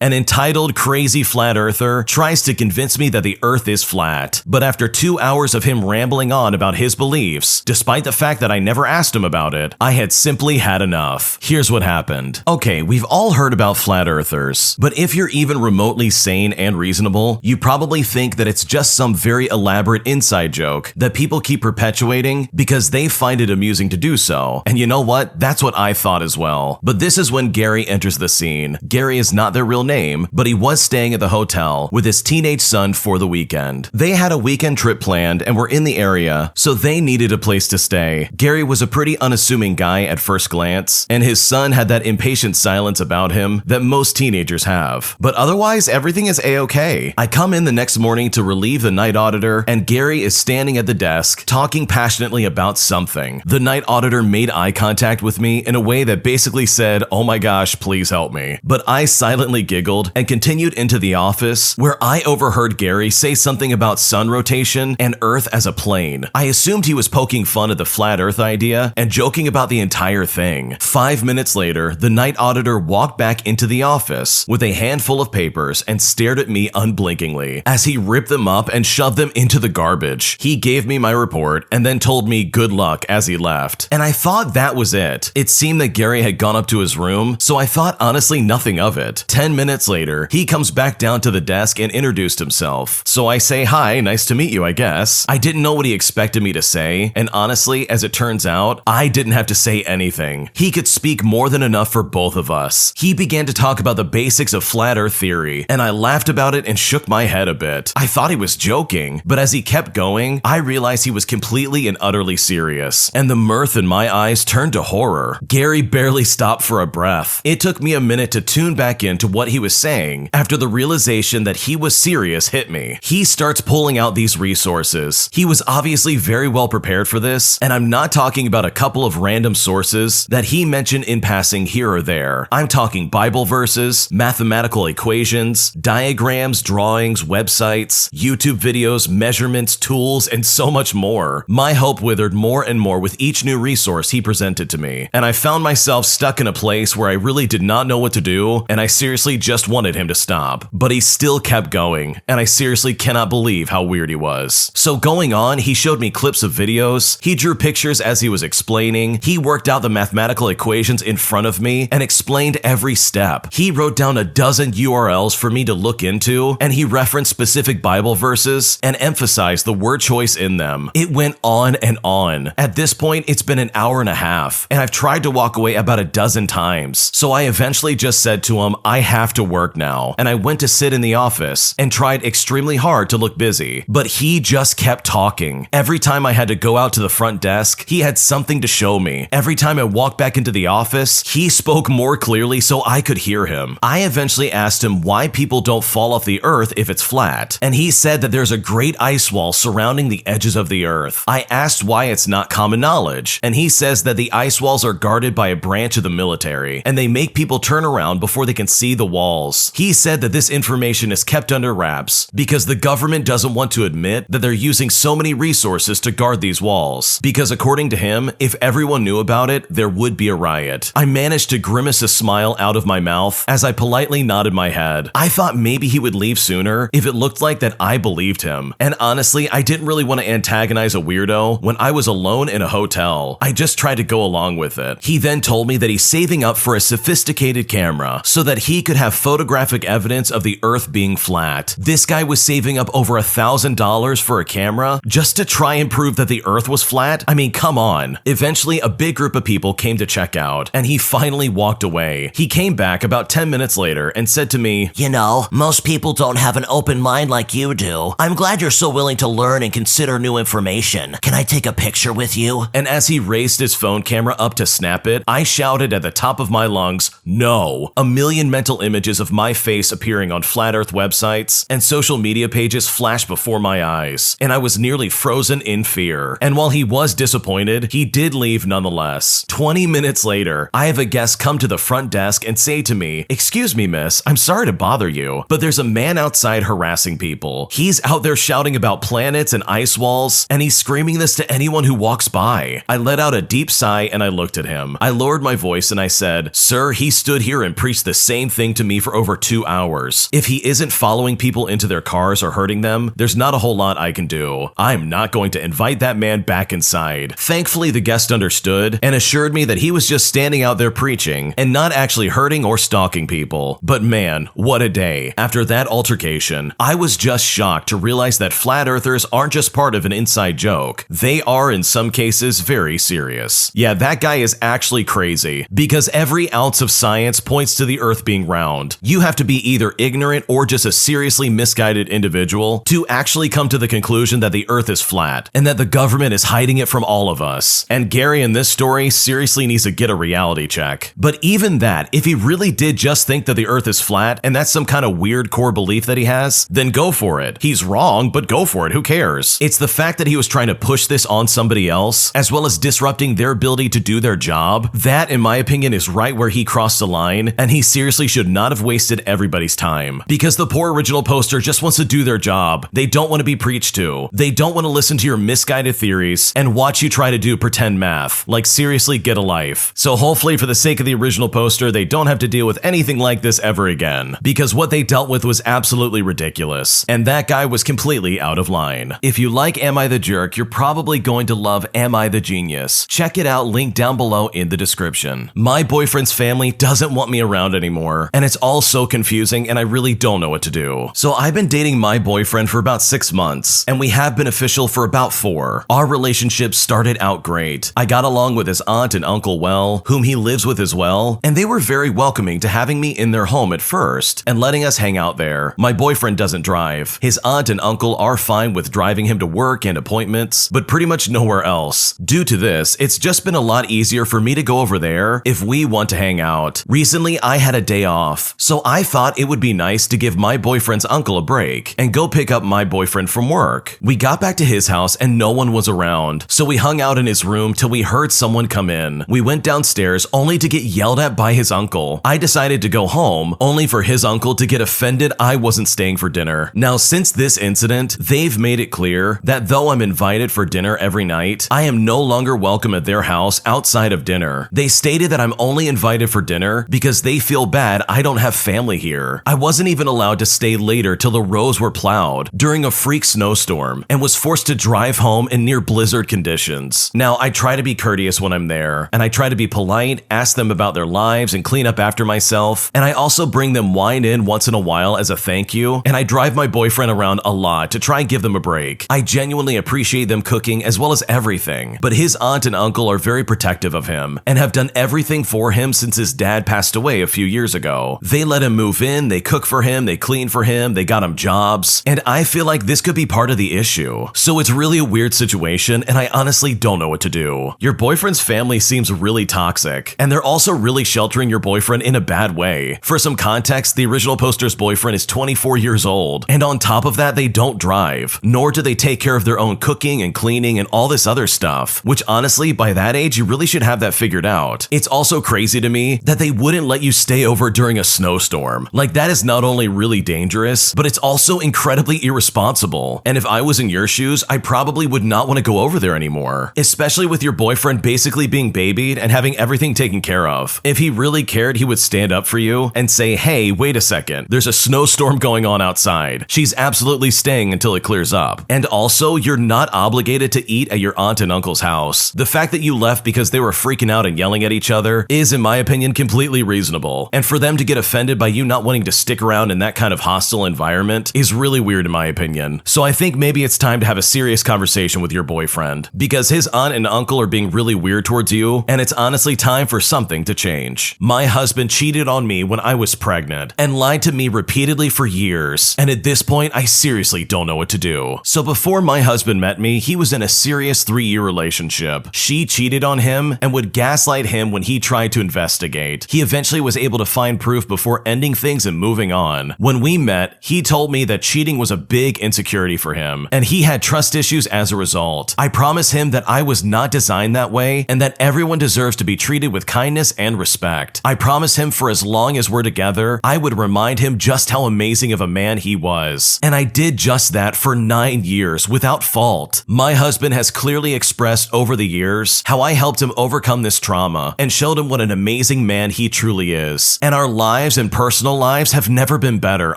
An entitled, crazy flat earther tries to convince me that the earth is flat, but after 2 hours of him rambling on about his beliefs, despite the fact that I never asked him about it, I had simply had enough. Here's what happened. Okay, we've all heard about flat earthers, but if you're even remotely sane and reasonable, you probably think that it's just some very elaborate inside joke that people keep perpetuating because they find it amusing to do so. And you know what? That's what I thought as well. But this is when Gary enters the scene. Gary is not their real name, but he was staying at the hotel with his teenage son for the weekend. They had a weekend trip planned and were in the area, so they needed a place to stay. Gary was a pretty unassuming guy at first glance, and his son had that impatient silence about him that most teenagers have. But otherwise, everything is a-okay. I come in the next morning to relieve the night auditor, and Gary is standing at the desk, talking passionately about something. The night auditor made eye contact with me in a way that basically said, "Oh my gosh, please help me." But I silently giggled and continued into the office, where I overheard Gary say something about sun rotation and Earth as a plane. I assumed he was poking fun at the flat Earth idea and joking about the entire thing. 5 minutes later, the night auditor walked back into the office with a handful of papers and stared at me unblinkingly as he ripped them up and shoved them into the garbage. He gave me my report and then told me good luck as he left. And I thought that was it. It seemed that Gary had gone up to his room, so I thought honestly nothing of it. 10 minutes later, he comes back down to the desk and introduced himself. So I say, "Hi, nice to meet you, I guess." I didn't know what he expected me to say, and honestly, as it turns out, I didn't have to say anything. He could speak more than enough for both of us. He began to talk about the basics of flat earth theory, and I laughed about it and shook my head a bit. I thought he was joking, but as he kept going, I realized he was completely and utterly serious, and the mirth in my eyes turned to horror. Gary barely stopped for a breath. It took me a minute to tune back into what he was saying after the realization that he was serious hit me. He starts pulling out these resources. He was obviously very well prepared for this, and I'm not talking about a couple of random sources that he mentioned in passing here or there. I'm talking Bible verses, mathematical equations, diagrams, drawings, websites, YouTube videos, measurements, tools, and so much more. My hope withered more and more with each new resource he presented to me, and I found myself stuck in a place where I really did not know what to do, and I seriously just wanted him to stop. But he still kept going, and I seriously cannot believe how weird he was. So going on, he showed me clips of videos, he drew pictures as he was explaining, he worked out the mathematical equations in front of me and explained every step. He wrote down a dozen URLs for me to look into, and he referenced specific Bible verses and emphasized the word choice in them. It went on and on. At this point, it's been an hour and a half, and I've tried to walk away about a dozen times. So I eventually just said to him, "I have to work now," and I went to sit in the office and tried extremely hard to look busy. But he just kept talking. Every time I had to go out to the front desk, he had something to show me. Every time I walked back into the office, he spoke more clearly so I could hear him. I eventually asked him why people don't fall off the earth if it's flat, and he said that there's a great ice wall surrounding the edges of the earth. I asked why it's not common knowledge, and he says that the ice walls are guarded by a branch of the military, and they make people turn around before they can see the walls. He said that this information is kept under wraps because the government doesn't want to admit that they're using so many resources to guard these walls, because according to him, if everyone knew about it, there would be a riot. I managed to grimace a smile out of my mouth as I politely nodded my head. I thought maybe he would leave sooner if it looked like that I believed him, and honestly, I didn't really want to antagonize a weirdo when I was alone in a hotel. I just tried to go along with it. He then told me that he's saving up for a sophisticated camera so that he could have photographic evidence of the earth being flat. This guy was saving up over $1,000 for a camera just to try and prove that the earth was flat. I mean, come on. Eventually, a big group of people came to check out, and he finally walked away. He came back about 10 minutes later and said to me, "You know, most people don't have an open mind like you do. I'm glad you're so willing to learn and consider new information. Can I take a picture with you?" And as he raised his phone camera up to snap it, I shouted at the top of my lungs, "No!" A million mental images of my face appearing on flat earth websites and social media pages flashed before my eyes, and I was nearly frozen in fear. And while he was disappointed, he did leave nonetheless. 20 minutes later, I have a guest come to the front desk and say to me, "Excuse me, miss, I'm sorry to bother you, but there's a man outside harassing people. He's out there shouting about planets and ice walls, and he's screaming this to anyone who walks by." I let out a deep sigh and I looked at him. I lowered my voice and I said, "Sir, he stood here and preached the same thing to me for over 2 hours. If he isn't following people into their cars or hurting them, there's not a whole lot I can do. I'm not going to invite that man back inside. Thankfully, the guest understood and assured me that he was just standing out there preaching and not actually hurting or stalking people. But man, what a day. After that altercation, I was just shocked to realize that flat earthers aren't just part of an inside joke. They are, in some cases, very serious. Yeah, that guy is actually crazy, because every ounce of science points to the earth being round. You have to be either ignorant or just a seriously misguided individual to actually come to the conclusion that the earth is flat and that the government is hiding it from all of us. And Gary in this story seriously needs to get a reality check. But even that, if he really did just think that the earth is flat and that's some kind of weird core belief that he has, then go for it. He's wrong, but go for it. Who cares? It's the fact that he was trying to push this on somebody else, as well as disrupting their ability to do their job. That, in my opinion, is right where he crossed the line, and he seriously should not have wasted everybody's time. Because the poor original poster just wants to do their job. They don't want to be preached to. They don't want to listen to your misguided theories and watch you try to do pretend math. Like, seriously, get a life. So hopefully, for the sake of the original poster, they don't have to deal with anything like this ever again. Because what they dealt with was absolutely ridiculous. And that guy was completely out of line. If you like Am I the Jerk, you're probably going to love Am I the Genius. Check it out, link down below in the description. My boyfriend's family doesn't want me around anymore, and it's all so confusing and I really don't know what to do. So I've been dating my boyfriend for about 6 months, and we have been official for about 4. Our relationship started out great. I got along with his aunt and uncle well, whom he lives with as well, and they were very welcoming to having me in their home at first and letting us hang out there. My boyfriend doesn't drive. His aunt and uncle are fine with driving him to work and appointments, but pretty much nowhere else. Due to this, it's just been a lot easier for me to go over there if we want to hang out. Recently, I had a day off, so I thought it would be nice to give my boyfriend's uncle a break and go pick up my boyfriend from work. We got back to his house and no one was around, so we hung out in his room till we heard someone come in. We went downstairs only to get yelled at by his uncle. I decided to go home, only for his uncle to get offended I wasn't staying for dinner. Now, since this incident, they've made it clear that though I'm invited for dinner every night, I am no longer welcome at their house outside of dinner. They stated that I'm only invited for dinner because they feel bad I don't have family here. I wasn't even allowed to stay later till the rows were plowed during a freak snowstorm and was forced to drive home in near blizzard conditions. Now, I try to be courteous when I'm there, and I try to be polite, ask them about their lives, and clean up after myself, and I also bring them wine in once in a while as a thank you, and I drive my boyfriend around a lot to try and give them a break. I genuinely appreciate them cooking as well as everything, but his aunt and uncle are very protective of him and have done everything for him since his dad passed away a few years ago. They let him move in, they cook for him, they clean for him, they got him jobs, and I feel like this could be part of the issue. So it's really a weird situation, and I honestly don't know what to do. Your boyfriend's family seems really toxic, and they're also really sheltering your boyfriend in a bad way. For some context, the original poster's boyfriend is 24 years old, and on top of that, they don't drive, nor do they take care of their own cooking and cleaning and all this other stuff, which honestly, by that age, you really should have that figured out. It's also crazy to me that they wouldn't let you stay over during a snowstorm. Like, that is not only really dangerous, but it's also incredibly irresponsible. And if I was in your shoes, I probably would not want to go over there anymore, especially with your boyfriend basically being babied and having everything taken care of. If he really cared, he would stand up for you and say, hey, wait a second, there's a snowstorm going on outside. She's absolutely staying until it clears up. And also, you're not obligated to eat at your aunt and uncle's house. The fact that you left because they were freaking out and yelling at each other is, in my opinion, completely reasonable. And for them to get offended by you not wanting to stick around in that kind of hostile environment is really weird in my opinion. So I think maybe it's time to have a serious conversation with your boyfriend, because his aunt and uncle are being really weird towards you, and it's honestly time for something to change. My husband cheated on me when I was pregnant and lied to me repeatedly for years, and at this point, I seriously don't know what to do. So before my husband met me, he was in a serious 3-year relationship. She cheated on him and would gaslight him when he tried to investigate. He eventually was able to find proof before ending things and moving on. When we met, he told me that cheating was a big insecurity for him, and he had trust issues as a result. I promised him that I was not designed that way and that everyone deserves to be treated with kindness and respect. I promised him for as long as we're together, I would remind him just how amazing of a man he was. And I did just that for 9 years without fault. My husband has clearly expressed over the years how I helped him overcome this trauma and showed him what an amazing man he truly is. And our lives lives and personal lives have never been better,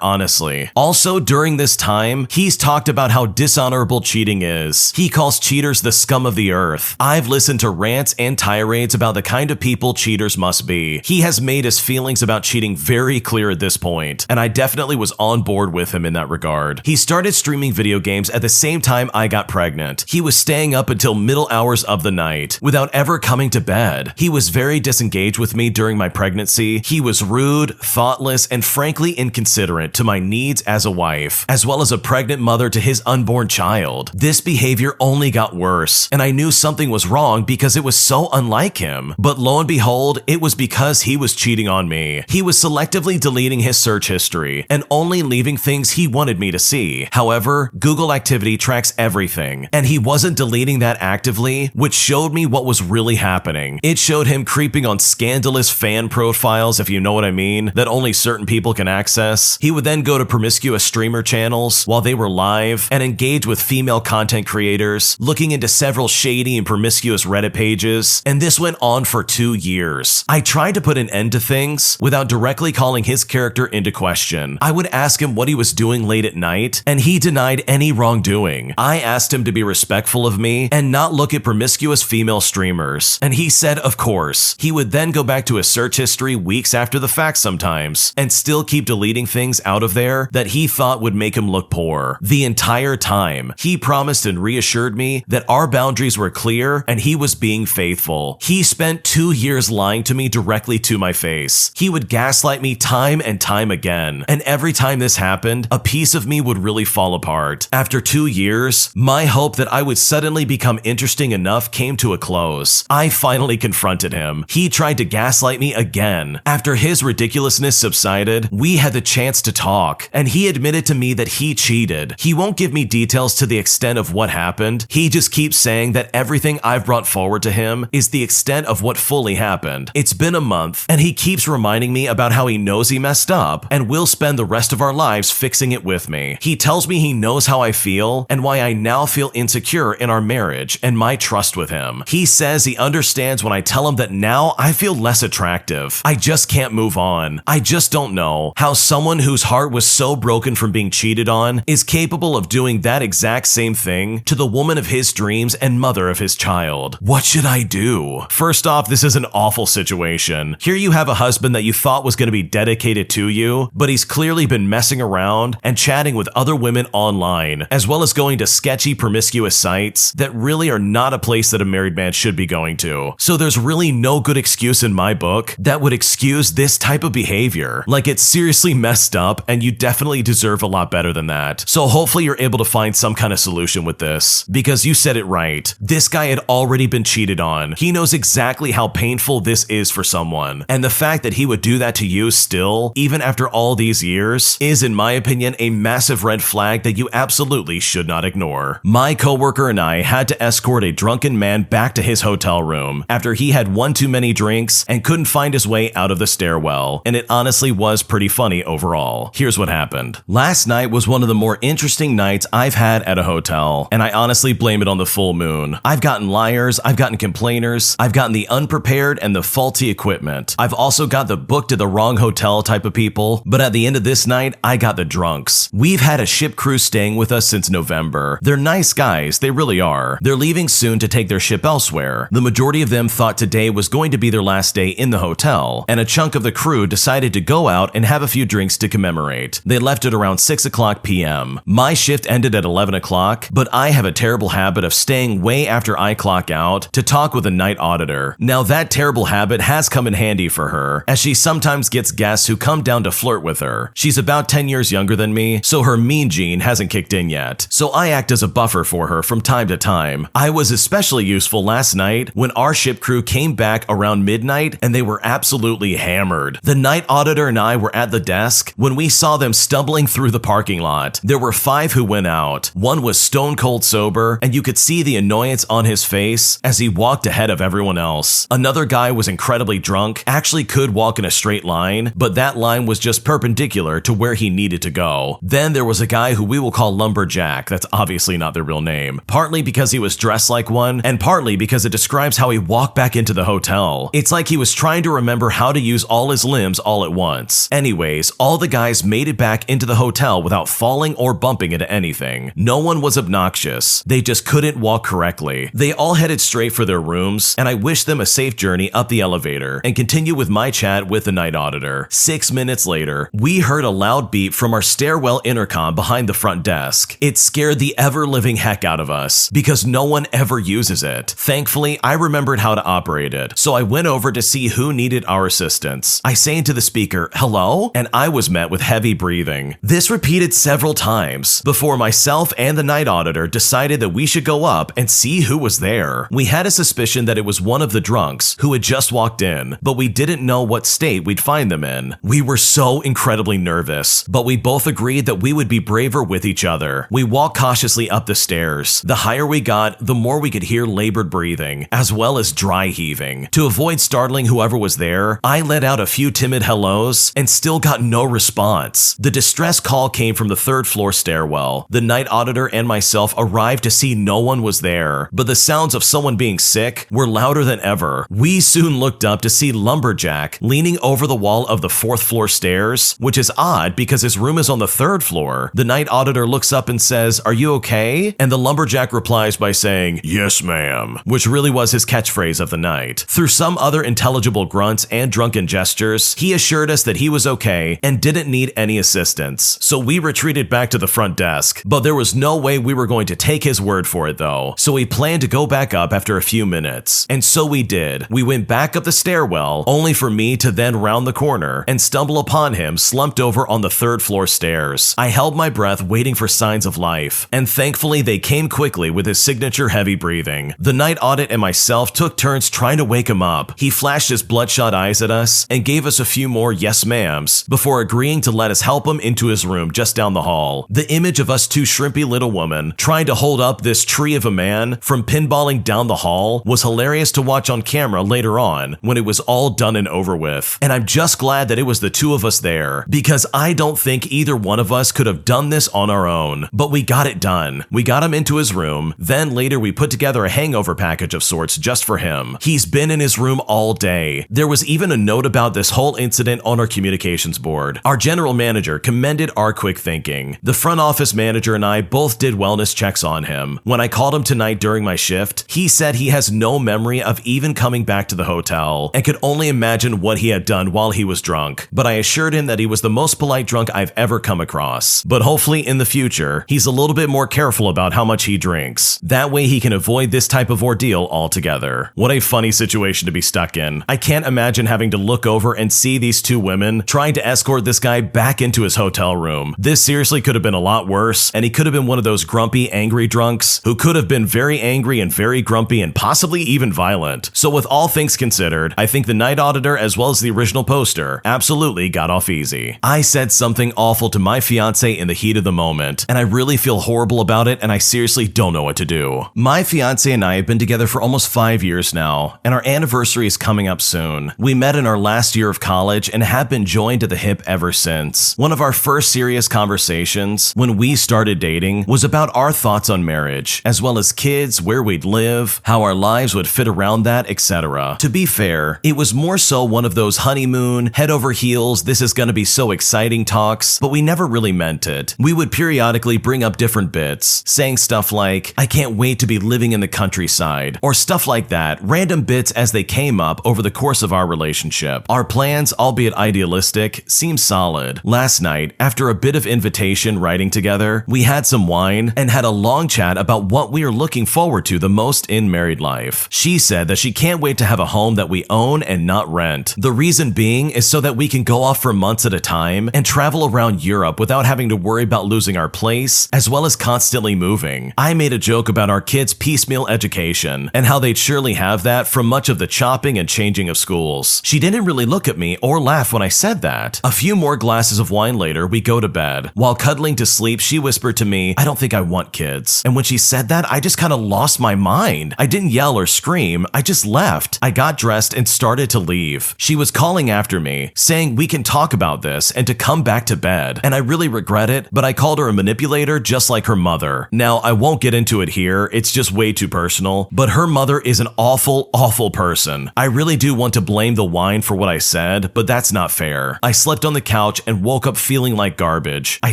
honestly. Also, during this time, he's talked about how dishonorable cheating is. He calls cheaters the scum of the earth. I've listened to rants and tirades about the kind of people cheaters must be. He has made his feelings about cheating very clear at this point, and I definitely was on board with him in that regard. He started streaming video games at the same time I got pregnant. He was staying up until middle hours of the night without ever coming to bed. He was very disengaged with me during my pregnancy. He was rude, thoughtless, and frankly inconsiderate to my needs as a wife, as well as a pregnant mother to his unborn child. This behavior only got worse, and I knew something was wrong because it was so unlike him. But lo and behold, it was because he was cheating on me. He was selectively deleting his search history and only leaving things he wanted me to see. However, Google activity tracks everything, and he wasn't deleting that actively, which showed me what was really happening. It showed him creeping on scandalous fan profiles, if you know what I mean, that only certain people can access. He would then go to promiscuous streamer channels while they were live and engage with female content creators, looking into several shady and promiscuous Reddit pages, and this went on for 2 years. I tried to put an end to things without directly calling his character into question. I would ask him what he was doing late at night, and he denied any wrongdoing. I asked him to be respectful of me and not look at promiscuous female streamers, and he said of course. He would then go back to his search history weeks after the fact sometimes, and still keep deleting things out of there that he thought would make him look poor. The entire time, he promised and reassured me that our boundaries were clear and he was being faithful. He spent 2 years lying to me directly to my face. He would gaslight me time and time again, and every time this happened, a piece of me would really fall apart. After 2 years, my hope that I would suddenly become interesting enough came to a close. I finally confronted him. He tried to gaslight me again. After his ridiculousness subsided, we had the chance to talk, and he admitted to me that he cheated. He won't give me details to the extent of what happened. He just keeps saying that everything I've brought forward to him is the extent of what fully happened. It's been a month, and he keeps reminding me about how he knows he messed up and will spend the rest of our lives fixing it with me. He tells me he knows how I feel and why I now feel insecure in our marriage and my trust with him. He says he understands when I tell him that now I feel less attractive. I just can't move on. I just don't know how someone whose heart was so broken from being cheated on is capable of doing that exact same thing to the woman of his dreams and mother of his child. What should I do? First off, this is an awful situation. Here you have a husband that you thought was going to be dedicated to you, but he's clearly been messing around and chatting with other women online, as well as going to sketchy promiscuous sites that really are not a place that a married man should be going to. So there's really no good excuse in my book that would excuse this type of behavior. Like, it's seriously messed up and you definitely deserve a lot better than that. So hopefully you're able to find some kind of solution with this, because you said it right. This guy had already been cheated on. He knows exactly how painful this is for someone. And the fact that he would do that to you still, even after all these years, is in my opinion a massive red flag that you absolutely should not ignore. My coworker and I had to escort a drunken man back to his hotel room after he had one too many drinks and couldn't find his way out of the stairwell, and it honestly was pretty funny overall. Here's what happened. Last night was one of the more interesting nights I've had at a hotel, and I honestly blame it on the full moon. I've gotten liars, I've gotten complainers, I've gotten the unprepared and the faulty equipment. I've also got the booked at the wrong hotel type of people, but at the end of this night, I got the drunks. We've had a ship crew staying with us since November. They're nice guys, they really are. They're leaving soon to take their ship elsewhere. The majority of them thought today was going to be their last day in the hotel, and a chunk of the crew decided to go out and have a few drinks to commemorate. They left at around 6:00 p.m. My shift ended at 11 o'clock, but I have a terrible habit of staying way after I clock out to talk with a night auditor. Now that terrible habit has come in handy for her, as she sometimes gets guests who come down to flirt with her. She's about 10 years younger than me, so her mean gene hasn't kicked in yet. So I act as a buffer for her from time to time. I was especially useful last night when our ship crew came back around midnight and they were absolutely hammered. The night auditor and I were at the desk when we saw them stumbling through the parking lot. There were 5 who went out. One was stone cold sober, and you could see the annoyance on his face as he walked ahead of everyone else. Another guy was incredibly drunk, actually could walk in a straight line, but that line was just perpendicular to where he needed to go. Then there was a guy who we will call Lumberjack. That's obviously not their real name. Partly because he was dressed like one, and partly because it describes how he walked back into the hotel. It's like he was trying to remember how to use all his limbs items all at once. Anyways, all the guys made it back into the hotel without falling or bumping into anything. No one was obnoxious. They just couldn't walk correctly. They all headed straight for their rooms, and I wished them a safe journey up the elevator and continue with my chat with the night auditor. 6 minutes later, we heard a loud beep from our stairwell intercom behind the front desk. It scared the ever-living heck out of us because no one ever uses it. Thankfully, I remembered how to operate it, so I went over to see who needed our assistance. I say into the speaker, "Hello?" and I was met with heavy breathing. This repeated several times before myself and the night auditor decided that we should go up and see who was there. We had a suspicion that it was one of the drunks who had just walked in, but we didn't know what state we'd find them in. We were so incredibly nervous, but we both agreed that we would be braver with each other. We walked cautiously up the stairs. The higher we got, the more we could hear labored breathing, as well as dry heaving. To avoid startling whoever was there, I let out a few timid hellos and still got no response. The distress call came from the third floor stairwell. The night auditor and myself arrived to see no one was there, but the sounds of someone being sick were louder than ever. We soon looked up to see Lumberjack leaning over the wall of the fourth floor stairs, which is odd because his room is on the third floor. The night auditor looks up and says, "Are you okay?" And the Lumberjack replies by saying, "Yes, ma'am," which really was his catchphrase of the night. Through some other intelligible grunts and drunken gestures, he assured us that he was okay and didn't need any assistance. So we retreated back to the front desk, but there was no way we were going to take his word for it though. So we planned to go back up after a few minutes. And so we did. We went back up the stairwell, only for me to then round the corner and stumble upon him slumped over on the third floor stairs. I held my breath waiting for signs of life, and thankfully they came quickly with his signature heavy breathing. The night audit and myself took turns trying to wake him up. He flashed his bloodshot eyes at us and gave us a few more yes ma'ams before agreeing to let us help him into his room just down the hall. The image of us two shrimpy little women trying to hold up this tree of a man from pinballing down the hall was hilarious to watch on camera later on when it was all done and over with. And I'm just glad that it was the two of us there, because I don't think either one of us could have done this on our own. But we got it done. We got him into his room, then later we put together a hangover package of sorts just for him. He's been in his room all day. There was even a note about this whole incident on our communications board. Our general manager commended our quick thinking. The front office manager and I both did wellness checks on him. When I called him tonight during my shift, he said he has no memory of even coming back to the hotel and could only imagine what he had done while he was drunk. But I assured him that he was the most polite drunk I've ever come across. But hopefully in the future, he's a little bit more careful about how much he drinks. That way he can avoid this type of ordeal altogether. What a funny situation to be stuck in. I can't imagine having to look over and see these two women trying to escort this guy back into his hotel room. This seriously could have been a lot worse, and he could have been one of those grumpy, angry drunks who could have been very angry and very grumpy and possibly even violent. So with all things considered, I think the night auditor as well as the original poster absolutely got off easy. I said something awful to my fiancé in the heat of the moment, and I really feel horrible about it, and I seriously don't know what to do. My fiancé and I have been together for almost 5 years now, and our anniversary is coming up soon. We met in our last year of college and have been joined at the hip ever since. One of our first serious conversations when we started dating was about our thoughts on marriage, as well as kids, where we'd live, how our lives would fit around that, etc. To be fair, it was more so one of those honeymoon, head over heels, this is gonna be so exciting talks, but we never really meant it. We would periodically bring up different bits, saying stuff like, "I can't wait to be living in the countryside," or stuff like that, random bits as they came up over the course of our relationship. Our plans, albeit idealistic, seemed solid. Last night, after a bit of invitation writing together, we had some wine and had a long chat about what we are looking forward to the most in married life. She said that she can't wait to have a home that we own and not rent. The reason being is so that we can go off for months at a time and travel around Europe without having to worry about losing our place, as well as constantly moving. I made a joke about our kids' piecemeal education and how they'd surely have that from much of the chopping and changing of schools. She didn't really look at me or laugh when I said that. A few more glasses of wine later, we go to bed. While cuddling to sleep, she whispered to me, "I don't think I want kids." And when she said that, I just kind of lost my mind. I didn't yell or scream, I just left. I got dressed and started to leave. She was calling after me, saying we can talk about this and to come back to bed. And I really regret it, but I called her a manipulator just like her mother. Now, I won't get into it here, it's just way too personal, but her mother is an awful, awful person. I really do want to blame the wine for what I said, said, but that's not fair. I slept on the couch and woke up feeling like garbage. I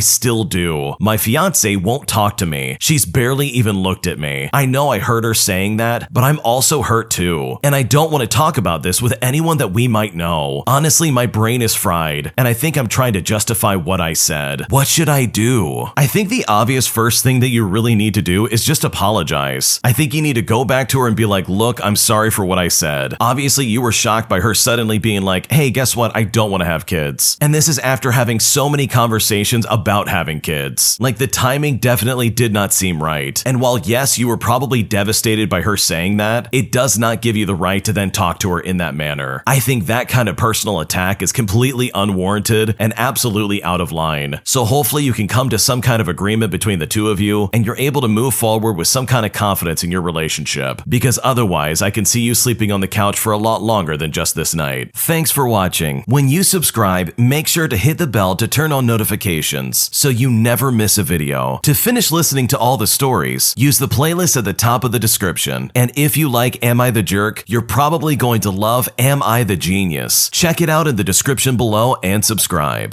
still do. My fiancé won't talk to me. She's barely even looked at me. I know I heard her saying that, but I'm also hurt too. And I don't want to talk about this with anyone that we might know. Honestly, my brain is fried, and I think I'm trying to justify what I said. What should I do? I think the obvious first thing that you really need to do is just apologize. I think you need to go back to her and be like, look, I'm sorry for what I said. Obviously, you were shocked by her suddenly being like, hey, guess what? I don't want to have kids. And this is after having so many conversations about having kids. Like, the timing definitely did not seem right. And while yes, you were probably devastated by her saying that, it does not give you the right to then talk to her in that manner. I think that kind of personal attack is completely unwarranted and absolutely out of line. So hopefully you can come to some kind of agreement between the two of you and you're able to move forward with some kind of confidence in your relationship. Because otherwise, I can see you sleeping on the couch for a lot longer than just this night. Thanks for watching. When you subscribe, make sure to hit the bell to turn on notifications so you never miss a video. To finish listening to all the stories, use the playlist at the top of the description. And if you like Am I the Jerk, you're probably going to love Am I the Genius. Check it out in the description below and subscribe.